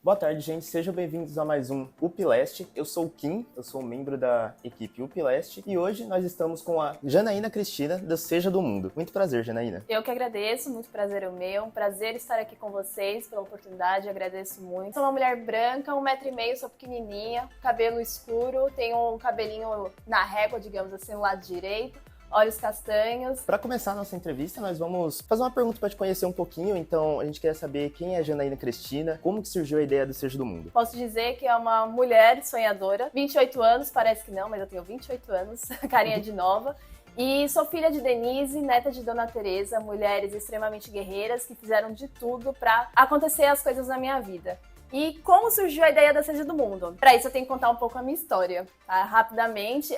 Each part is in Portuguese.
Boa tarde, gente. Sejam bem-vindos a mais um UPLeste. Eu sou o Kim, eu sou um membro da equipe UPLeste e hoje nós estamos com a Janaína Cristina, do Seja do Mundo. Muito prazer, Janaína. Eu que agradeço, muito prazer é o meu. Um prazer estar aqui com vocês pela oportunidade, agradeço muito. Sou uma mulher branca, 1,5 m, sou pequenininha, cabelo escuro, tenho um cabelinho na régua, digamos assim, no lado direito. Olhos castanhos. Para começar a nossa entrevista, nós vamos fazer uma pergunta para te conhecer um pouquinho. Então, a gente quer saber quem é a Janaína Cristina, como que surgiu a ideia do Seja do Mundo. Posso dizer que é uma mulher sonhadora, 28 anos, parece que não, mas eu tenho 28 anos, carinha de nova. E sou filha de Denise, neta de Dona Teresa, mulheres extremamente guerreiras que fizeram de tudo para acontecer as coisas na minha vida. E como surgiu a ideia da Seja do Mundo? Para isso eu tenho que contar um pouco a minha história, tá? Rapidamente.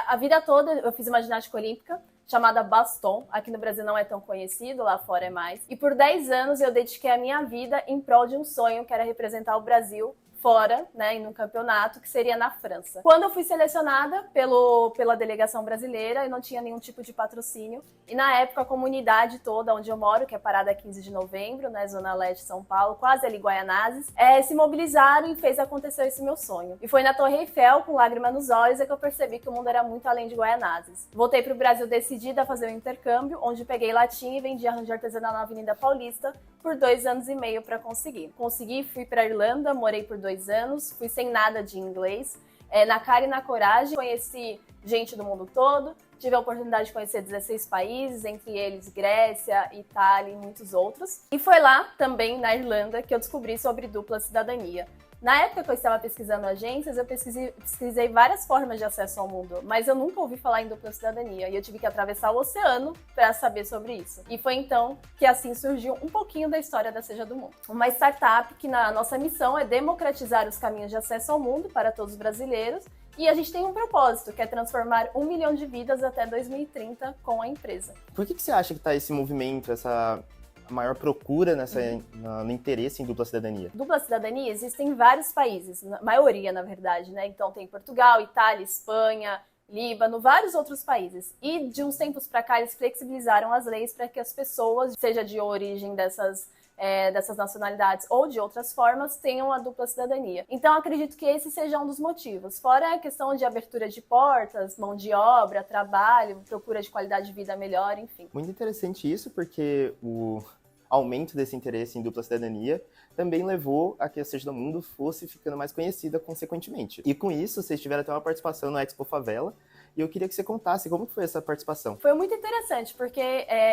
A vida toda eu fiz uma ginástica olímpica chamada baston. Aqui no Brasil não é tão conhecido, lá fora é mais. E por 10 anos eu dediquei a minha vida em prol de um sonho, que era representar o Brasil fora, né, em um campeonato que seria na França. Quando eu fui selecionada pela delegação brasileira, eu não tinha nenhum tipo de patrocínio. E na época a comunidade toda onde eu moro, que é Parada 15 de Novembro, né, Zona Leste de São Paulo, quase ali Guaianazes, se mobilizaram e fez acontecer esse meu sonho. E foi na Torre Eiffel, com lágrima nos olhos, que eu percebi que o mundo era muito além de Guaianazes. Voltei para o Brasil decidida a fazer um intercâmbio, onde peguei latinha e vendi arranjo artesanal na Avenida Paulista por 2 anos e meio para conseguir. Consegui, fui para Irlanda, morei por 2 anos, fui sem nada de inglês, na cara e na coragem, conheci gente do mundo todo, tive a oportunidade de conhecer 16 países, entre eles Grécia, Itália e muitos outros. E foi lá, também na Irlanda, que eu descobri sobre dupla cidadania. Na época que eu estava pesquisando agências, eu pesquisei várias formas de acesso ao mundo, mas eu nunca ouvi falar em dupla cidadania e eu tive que atravessar o oceano para saber sobre isso. E foi então que assim surgiu um pouquinho da história da Seja do Mundo. Uma startup que na nossa missão é democratizar os caminhos de acesso ao mundo para todos os brasileiros. E a gente tem um propósito, que é transformar 1 milhão de vidas até 2030 com a empresa. Por que você acha que está esse movimento, essa maior procura no interesse em dupla cidadania? Dupla cidadania existe em vários países, na maioria, na verdade, né? Então tem Portugal, Itália, Espanha, Líbano, vários outros países. E de uns tempos para cá eles flexibilizaram as leis para que as pessoas, seja de origem dessas nacionalidades ou de outras formas, tenham a dupla cidadania. Então, acredito que esse seja um dos motivos. Fora a questão de abertura de portas, mão de obra, trabalho, procura de qualidade de vida melhor, enfim. Muito interessante isso, porque o aumento desse interesse em dupla cidadania também levou a que a Seja do Mundo fosse ficando mais conhecida consequentemente. E com isso, vocês tiveram até uma participação no Expo Favela, e eu queria que você contasse como foi essa participação. Foi muito interessante, porque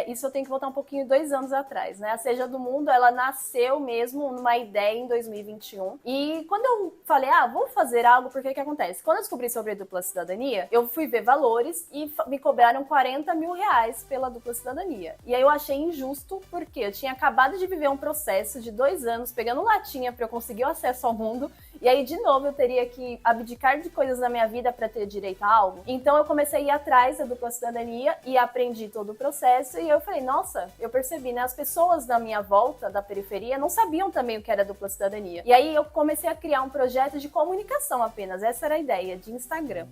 isso eu tenho que voltar um pouquinho 2 anos atrás, né? A Seja do Mundo, ela nasceu mesmo numa ideia em 2021. E quando eu falei, vou fazer algo, porque que acontece? Quando eu descobri sobre a dupla cidadania, eu fui ver valores e me cobraram 40 mil reais pela dupla cidadania. E aí eu achei injusto, porque eu tinha acabado de viver um processo de 2 anos, pegando latinha para eu conseguir o acesso ao mundo, e aí de novo eu teria que abdicar de coisas na minha vida para ter direito a algo. Então eu comecei a ir atrás da dupla cidadania e aprendi todo o processo e eu falei, nossa, eu percebi, né? As pessoas da minha volta, da periferia, não sabiam também o que era dupla cidadania. E aí eu comecei a criar um projeto de comunicação apenas, essa era a ideia, de Instagram.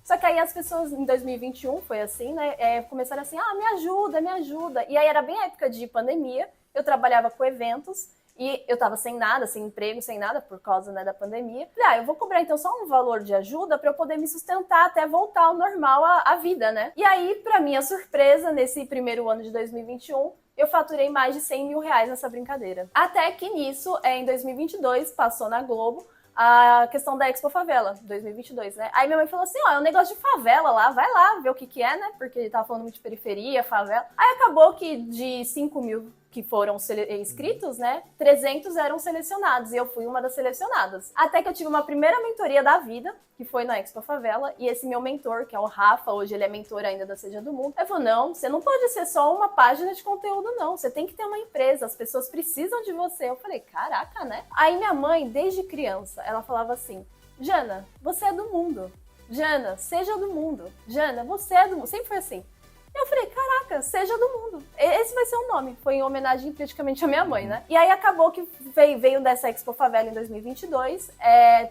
Só que aí as pessoas, em 2021, foi assim, né? Começaram assim, me ajuda, me ajuda. E aí era bem a época de pandemia, eu trabalhava com eventos, e eu tava sem nada, sem emprego, sem nada, por causa, né, da pandemia. Falei, eu vou cobrar então só um valor de ajuda pra eu poder me sustentar até voltar ao normal a vida, né? E aí, pra minha surpresa, nesse primeiro ano de 2021, eu faturei mais de 100 mil reais nessa brincadeira. Até que nisso, em 2022, passou na Globo a questão da Expo Favela, 2022, né? Aí minha mãe falou assim, é um negócio de favela lá, vai lá ver o que é, né? Porque ele tava falando muito de periferia, favela. Aí acabou que de 5 mil que foram inscritos, né, 300 eram selecionados, e eu fui uma das selecionadas. Até que eu tive uma primeira mentoria da vida, que foi na Expo Favela, e esse meu mentor, que é o Rafa, hoje ele é mentor ainda da Seja do Mundo, ele falou, não, você não pode ser só uma página de conteúdo, não, você tem que ter uma empresa, as pessoas precisam de você. Eu falei, caraca, né? Aí minha mãe, desde criança, ela falava assim, Jana, você é do mundo. Jana, seja do mundo. Jana, você é do mundo. Sempre foi assim. Eu falei, caraca, Seja do Mundo. Esse vai ser o nome. Foi em homenagem praticamente à minha mãe, né? E aí acabou que veio dessa Expo Favela em 2022.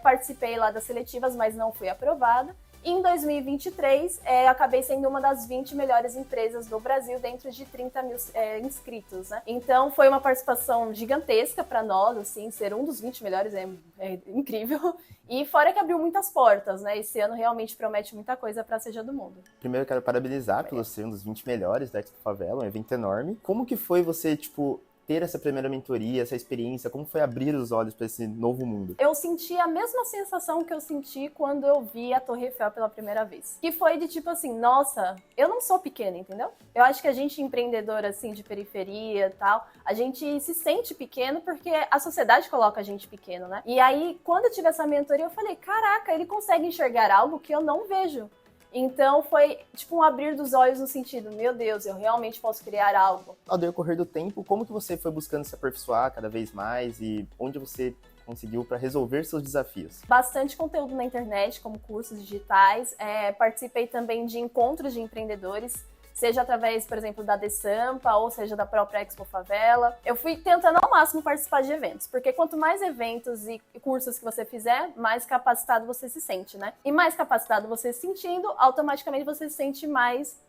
Participei lá das seletivas, mas não fui aprovada. Em 2023, acabei sendo uma das 20 melhores empresas do Brasil dentro de 30 mil inscritos, né? Então, foi uma participação gigantesca para nós, assim, ser um dos 20 melhores é incrível. E fora que abriu muitas portas, né? Esse ano realmente promete muita coisa para a Seja do Mundo. Primeiro, eu quero parabenizar pelo ser um dos 20 melhores da Expo Favela, um evento enorme. Como que foi você, ter essa primeira mentoria, essa experiência? Como foi abrir os olhos para esse novo mundo? Eu senti a mesma sensação que eu senti quando eu vi a Torre Eiffel pela primeira vez. Que foi de tipo assim, nossa, eu não sou pequena, entendeu? Eu acho que a gente empreendedora assim de periferia e tal, a gente se sente pequeno porque a sociedade coloca a gente pequeno, né? E aí, quando eu tive essa mentoria, eu falei, caraca, ele consegue enxergar algo que eu não vejo. Então foi tipo um abrir dos olhos no sentido, meu Deus, eu realmente posso criar algo. Ao decorrer do tempo, como que você foi buscando se aperfeiçoar cada vez mais e onde você conseguiu para resolver seus desafios? Bastante conteúdo na internet, como cursos digitais. Participei também de encontros de empreendedores, seja através, por exemplo, da DeSampa ou seja da própria Expo Favela. Eu fui tentando ao máximo participar de eventos, porque quanto mais eventos e cursos que você fizer, mais capacitado você se sente, né? E mais capacitado você se sentindo, automaticamente você se sente mais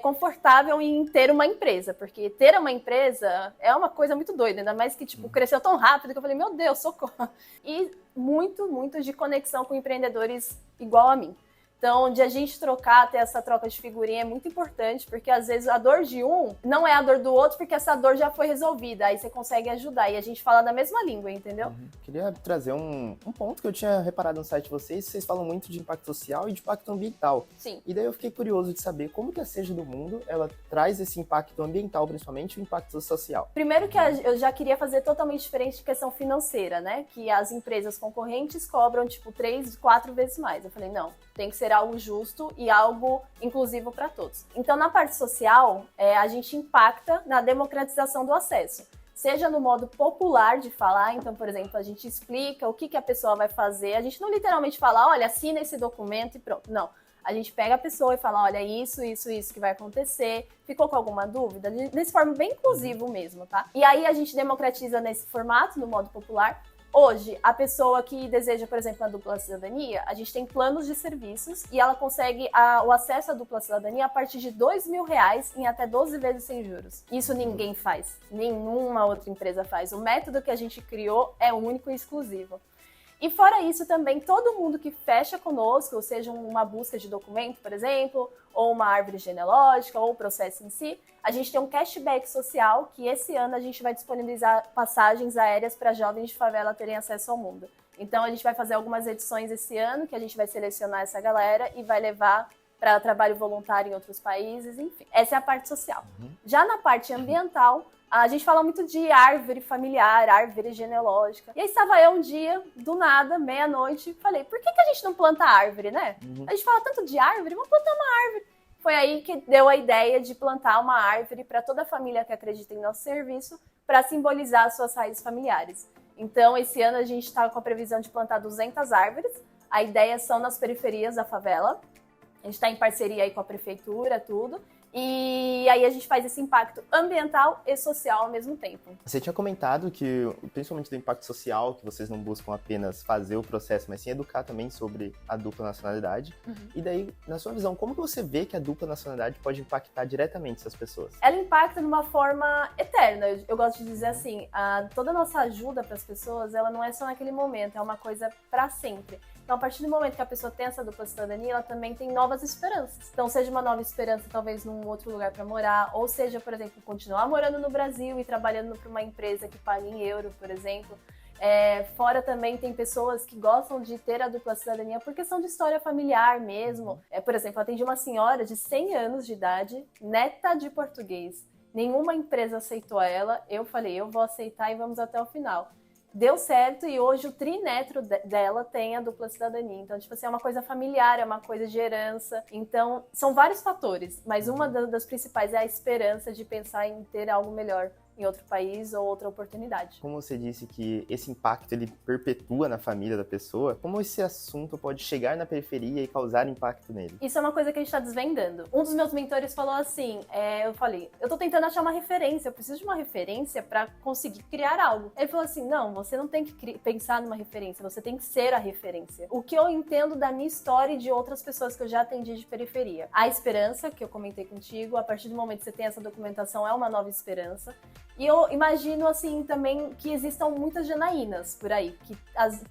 confortável em ter uma empresa, porque ter uma empresa é uma coisa muito doida, ainda mais que cresceu tão rápido que eu falei, meu Deus, socorro! E muito de conexão com empreendedores igual a mim. Então, de a gente trocar, ter essa troca de figurinha é muito importante, porque às vezes a dor de um não é a dor do outro, porque essa dor já foi resolvida, aí você consegue ajudar, e a gente fala da mesma língua, entendeu? Queria trazer um ponto que eu tinha reparado no site de vocês falam muito de impacto social e de impacto ambiental. Sim. E daí eu fiquei curioso de saber como que a Seja do Mundo, ela traz esse impacto ambiental, principalmente o impacto social. Primeiro que eu já queria fazer totalmente diferente de questão financeira, né? Que as empresas concorrentes cobram, 3, 4 vezes mais. Eu falei, não, tem que ser algo justo e algo inclusivo para todos. Então, na parte social, a gente impacta na democratização do acesso. Seja no modo popular de falar, então, por exemplo, a gente explica o que a pessoa vai fazer. A gente não literalmente fala, olha, assina esse documento e pronto. Não. A gente pega a pessoa e fala, olha, isso que vai acontecer. Ficou com alguma dúvida? Nesse forma bem inclusivo mesmo, tá? E aí a gente democratiza nesse formato, no modo popular. Hoje, a pessoa que deseja, por exemplo, a dupla cidadania, a gente tem planos de serviços e ela consegue o acesso à dupla cidadania a partir de R$2.000 em até 12 vezes sem juros. Isso ninguém faz, nenhuma outra empresa faz. O método que a gente criou é único e exclusivo. E fora isso também, todo mundo que fecha conosco, ou seja, uma busca de documento, por exemplo, ou uma árvore genealógica, ou o processo em si, a gente tem um cashback social que esse ano a gente vai disponibilizar passagens aéreas para jovens de favela terem acesso ao mundo. Então a gente vai fazer algumas edições esse ano, que a gente vai selecionar essa galera e vai levar para trabalho voluntário em outros países, enfim. Essa é a parte social. Já na parte ambiental, a gente fala muito de árvore familiar, árvore genealógica. E aí estava eu um dia, do nada, meia-noite, falei, por que a gente não planta árvore, né? A gente fala tanto de árvore, vamos plantar uma árvore. Foi aí que deu a ideia de plantar uma árvore para toda a família que acredita em nosso serviço, para simbolizar as suas raízes familiares. Então, esse ano a gente está com a previsão de plantar 200 árvores. A ideia são nas periferias da favela. A gente está em parceria aí com a prefeitura, tudo. E aí a gente faz esse impacto ambiental e social ao mesmo tempo. Você tinha comentado que, principalmente do impacto social, que vocês não buscam apenas fazer o processo, mas sim educar também sobre a dupla nacionalidade. E daí, na sua visão, como que você vê que a dupla nacionalidade pode impactar diretamente essas pessoas? Ela impacta de uma forma eterna. Eu gosto de dizer assim, toda a nossa ajuda para as pessoas, ela não é só naquele momento, é uma coisa para sempre. Então, a partir do momento que a pessoa tem essa dupla cidadania, ela também tem novas esperanças. Então, seja uma nova esperança, talvez, num outro lugar para morar, ou seja, por exemplo, continuar morando no Brasil e trabalhando para uma empresa que paga em euro, por exemplo. Fora também tem pessoas que gostam de ter a dupla cidadania por questão de história familiar mesmo. Por exemplo, eu atendi uma senhora de 100 anos de idade, neta de português. Nenhuma empresa aceitou ela. Eu falei, eu vou aceitar e vamos até o final. Deu certo e hoje o trinetro dela tem a dupla cidadania. Então, é uma coisa familiar, é uma coisa de herança. Então, são vários fatores, mas uma das principais é a esperança de pensar em ter algo melhor em outro país ou outra oportunidade. Como você disse que esse impacto ele perpetua na família da pessoa, como esse assunto pode chegar na periferia e causar impacto nele? Isso é uma coisa que a gente está desvendando. Um dos meus mentores falou assim, eu falei, eu tô tentando achar uma referência, eu preciso de uma referência para conseguir criar algo. Ele falou assim, não, você não tem que pensar numa referência, você tem que ser a referência. O que eu entendo da minha história e de outras pessoas que eu já atendi de periferia. A esperança, que eu comentei contigo, a partir do momento que você tem essa documentação, é uma nova esperança. E eu imagino, assim, também que existam muitas Janaínas por aí, que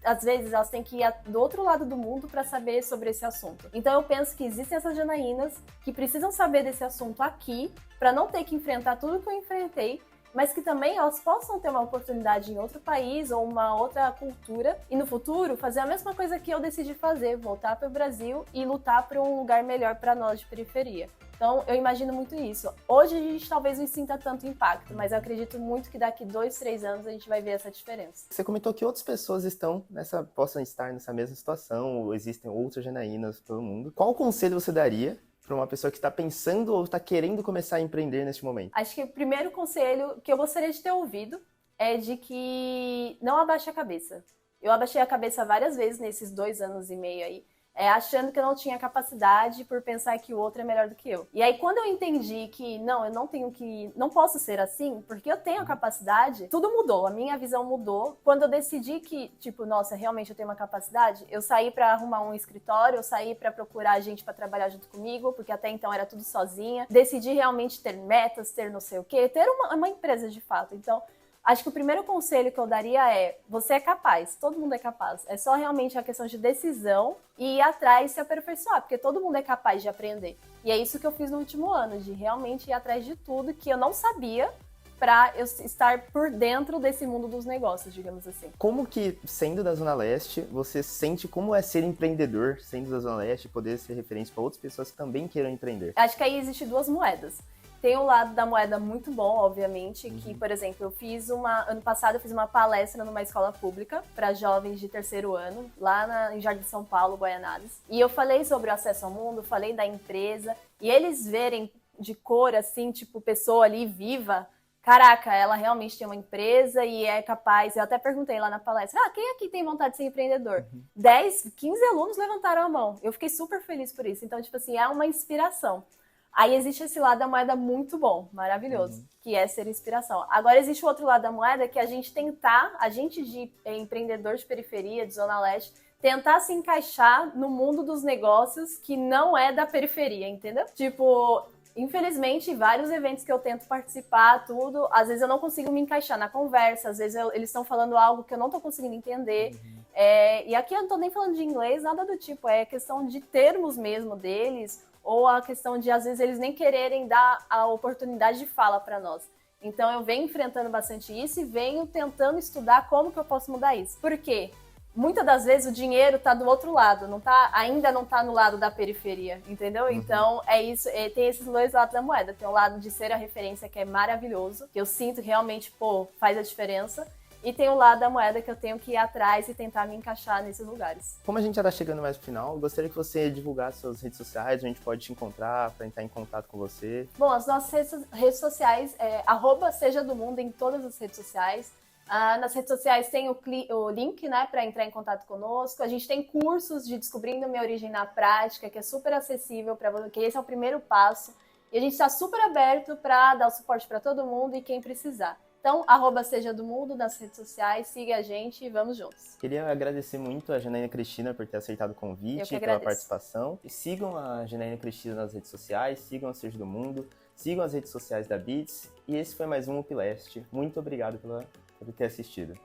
às vezes elas têm que ir do outro lado do mundo para saber sobre esse assunto. Então eu penso que existem essas Janaínas que precisam saber desse assunto aqui, para não ter que enfrentar tudo que eu enfrentei, mas que também elas possam ter uma oportunidade em outro país ou uma outra cultura e no futuro fazer a mesma coisa que eu decidi fazer, voltar para o Brasil e lutar por um lugar melhor para nós de periferia. Então, eu imagino muito isso. Hoje a gente talvez não sinta tanto impacto, mas eu acredito muito que daqui 2, 3 anos a gente vai ver essa diferença. Você comentou que outras pessoas possam estar nessa mesma situação, ou existem outras Janaínas pelo mundo. Qual conselho você daria para uma pessoa que está pensando ou está querendo começar a empreender neste momento? Acho que o primeiro conselho que eu gostaria de ter ouvido é de que não abaixe a cabeça. Eu abaixei a cabeça várias vezes nesses 2 anos e meio aí, achando que eu não tinha capacidade por pensar que o outro é melhor do que eu. E aí, quando eu entendi que não, eu não posso ser assim, porque eu tenho a capacidade, tudo mudou, a minha visão mudou. Quando eu decidi que, nossa, realmente eu tenho uma capacidade, eu saí pra arrumar um escritório, eu saí pra procurar gente pra trabalhar junto comigo, porque até então era tudo sozinha. Decidi realmente ter metas, ter não sei o quê, ter uma empresa de fato. Então, acho que o primeiro conselho que eu daria é, você é capaz, todo mundo é capaz. É só realmente a questão de decisão e ir atrás e se aperfeiçoar, porque todo mundo é capaz de aprender. E é isso que eu fiz no último ano, de realmente ir atrás de tudo que eu não sabia para eu estar por dentro desse mundo dos negócios, digamos assim. Como que, sendo da Zona Leste, você sente como é ser empreendedor, sendo da Zona Leste, e poder ser referência para outras pessoas que também queiram empreender? Acho que aí existe 2 moedas. Tem o lado da moeda muito bom, obviamente, que, por exemplo, ano passado eu fiz uma palestra numa escola pública para jovens de 3º ano, lá em Jardim São Paulo, Guaianazes. E eu falei sobre o acesso ao mundo, falei da empresa, e eles verem de cor, assim, pessoa ali viva, caraca, ela realmente tem uma empresa e é capaz. Eu até perguntei lá na palestra, quem aqui tem vontade de ser empreendedor? 10, 15 alunos levantaram a mão. Eu fiquei super feliz por isso. Então, é uma inspiração. Aí existe esse lado da moeda muito bom, maravilhoso, que é ser inspiração. Agora existe o outro lado da moeda, que é a gente de empreendedor de periferia, de Zona Leste, tentar se encaixar no mundo dos negócios que não é da periferia, entendeu? Infelizmente, vários eventos que eu tento participar, às vezes eu não consigo me encaixar na conversa, às vezes eles estão falando algo que eu não estou conseguindo entender. E aqui eu não estou nem falando de inglês, nada do tipo, é questão de termos mesmo deles, ou a questão de, às vezes, eles nem quererem dar a oportunidade de fala para nós. Então, eu venho enfrentando bastante isso e venho tentando estudar como que eu posso mudar isso. Por quê? Muitas das vezes o dinheiro está do outro lado, ainda não está no lado da periferia, entendeu? Então, é isso, tem esses 2 lados da moeda. Tem o lado de ser a referência, que é maravilhoso, que eu sinto que realmente, faz a diferença. E tem o lado da moeda que eu tenho que ir atrás e tentar me encaixar nesses lugares. Como a gente já está chegando mais pro final, eu gostaria que você divulgasse suas redes sociais, onde a gente pode te encontrar, para entrar em contato com você. Bom, as nossas redes sociais é @sejadomundo em todas as redes sociais. Nas redes sociais tem o link, né, para entrar em contato conosco. A gente tem cursos de Descobrindo Minha Origem na Prática, que é super acessível para você, que esse é o primeiro passo. E a gente está super aberto para dar o suporte para todo mundo e quem precisar. Então, @sejadomundo nas redes sociais, siga a gente e vamos juntos. Queria agradecer muito a Janaína Cristina por ter aceitado o convite e pela participação. E sigam a Janaína Cristina nas redes sociais, sigam a Seja do Mundo, sigam as redes sociais da Beats. E esse foi mais um Upilast. Muito obrigado por ter assistido.